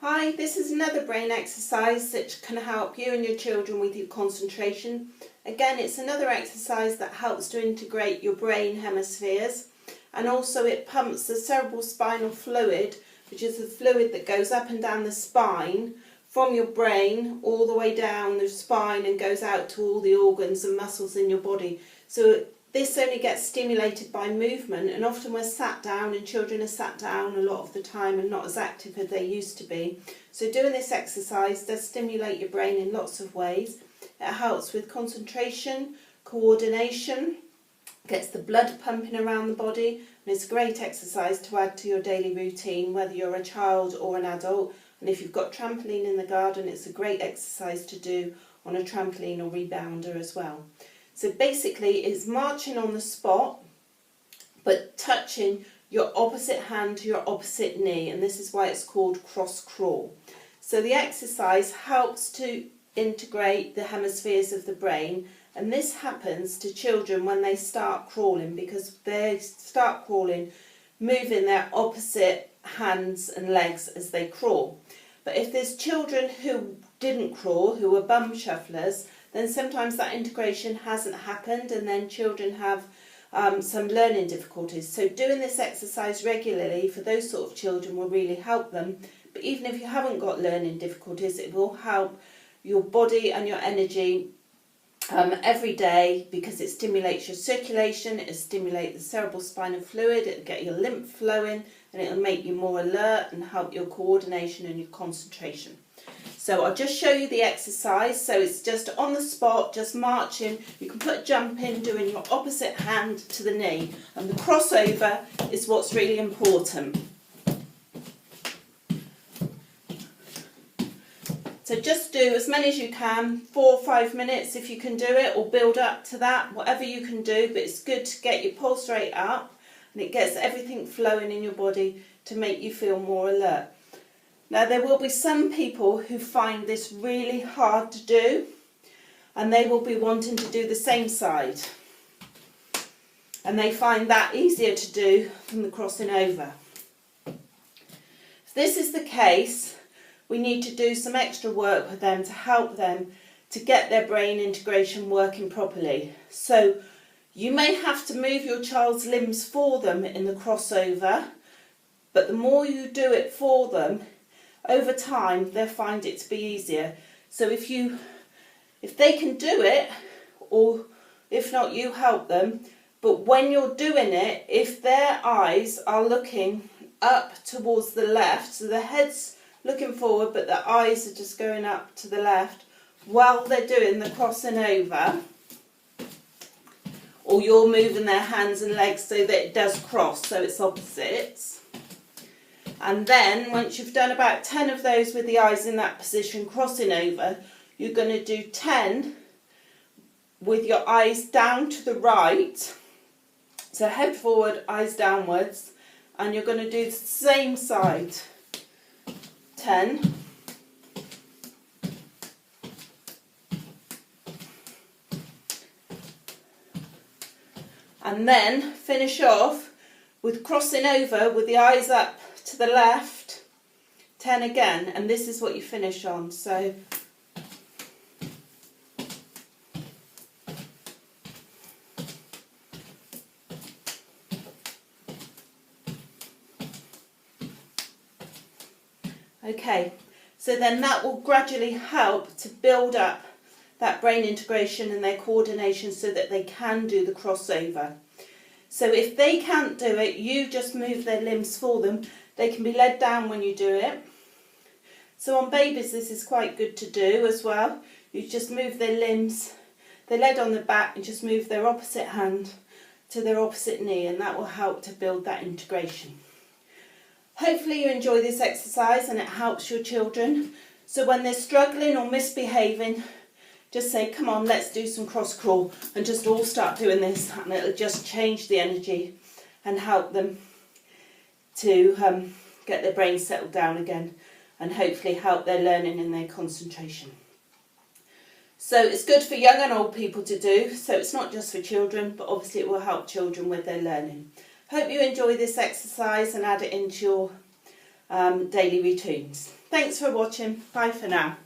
Hi, this is another brain exercise that can help you and your children with your concentration. Again, it's another exercise that helps to integrate your brain hemispheres, and also it pumps the cerebral spinal fluid, which is the fluid that goes up and down the spine from your brain all the way down the spine and goes out to all the organs and muscles in your body. So this only gets stimulated by movement, and often we're sat down and children are sat down a lot of the time and not as active as they used to be. So doing this exercise does stimulate your brain in lots of ways. It helps with concentration, coordination, gets the blood pumping around the body, and it's a great exercise to add to your daily routine, whether you're a child or an adult. And if you've got trampoline in the garden, it's a great exercise to do on a trampoline or rebounder as well. So basically it's marching on the spot but touching your opposite hand to your opposite knee, and this is why it's called cross crawl. So the exercise helps to integrate the hemispheres of the brain, and this happens to children when they start crawling, because they start crawling moving their opposite hands and legs as they crawl. But if there's children who didn't crawl, who were bum shufflers, then sometimes that integration hasn't happened, and then children have some learning difficulties. So doing this exercise regularly for those sort of children will really help them. But even if you haven't got learning difficulties, it will help your body and your energy every day, because it stimulates your circulation, it'll stimulate the cerebral spinal fluid, it'll get your lymph flowing, and it'll make you more alert and help your coordination and your concentration. So I'll just show you the exercise. So it's just on the spot, just marching. You can put a jump in, doing your opposite hand to the knee. And the crossover is what's really important. So just do as many as you can, 4 or 5 minutes if you can do it, or build up to that, whatever you can do. But it's good to get your pulse rate up, and it gets everything flowing in your body to make you feel more alert. Now there will be some people who find this really hard to do, and they will be wanting to do the same side, and they find that easier to do than the crossing over. If this is the case, we need to do some extra work with them to help them to get their brain integration working properly. So you may have to move your child's limbs for them in the crossover, but the more you do it for them, over time they'll find it to be easier. So if they can do it, or if not, you help them. But when you're doing it, if their eyes are looking up towards the left, so the head's looking forward but the eyes are just going up to the left while they're doing the crossing over, or you're moving their hands and legs so that it does cross, so it's opposites. And then once you've done about 10 of those with the eyes in that position crossing over, you're going to do 10 with your eyes down to the right. So head forward, eyes downwards, and you're going to do the same side. 10. And then finish off with crossing over with the eyes up to the left, 10 again, and this is what you finish on. So okay, so then that will gradually help to build up that brain integration and their coordination so that they can do the crossover. So if they can't do it, you just move their limbs for them. They can be led down when you do it. So on babies this is quite good to do as well. You just move their limbs, they're led on the back, and just move their opposite hand to their opposite knee, and that will help to build that integration. Hopefully you enjoy this exercise and it helps your children. So when they're struggling or misbehaving, just say, come on, let's do some cross crawl, and just all start doing this, and it'll just change the energy and help them to get their brain settled down again, and hopefully help their learning and their concentration. So it's good for young and old people to do, so it's not just for children, but obviously it will help children with their learning. Hope you enjoy this exercise and add it into your daily routines. Thanks for watching. Bye for now.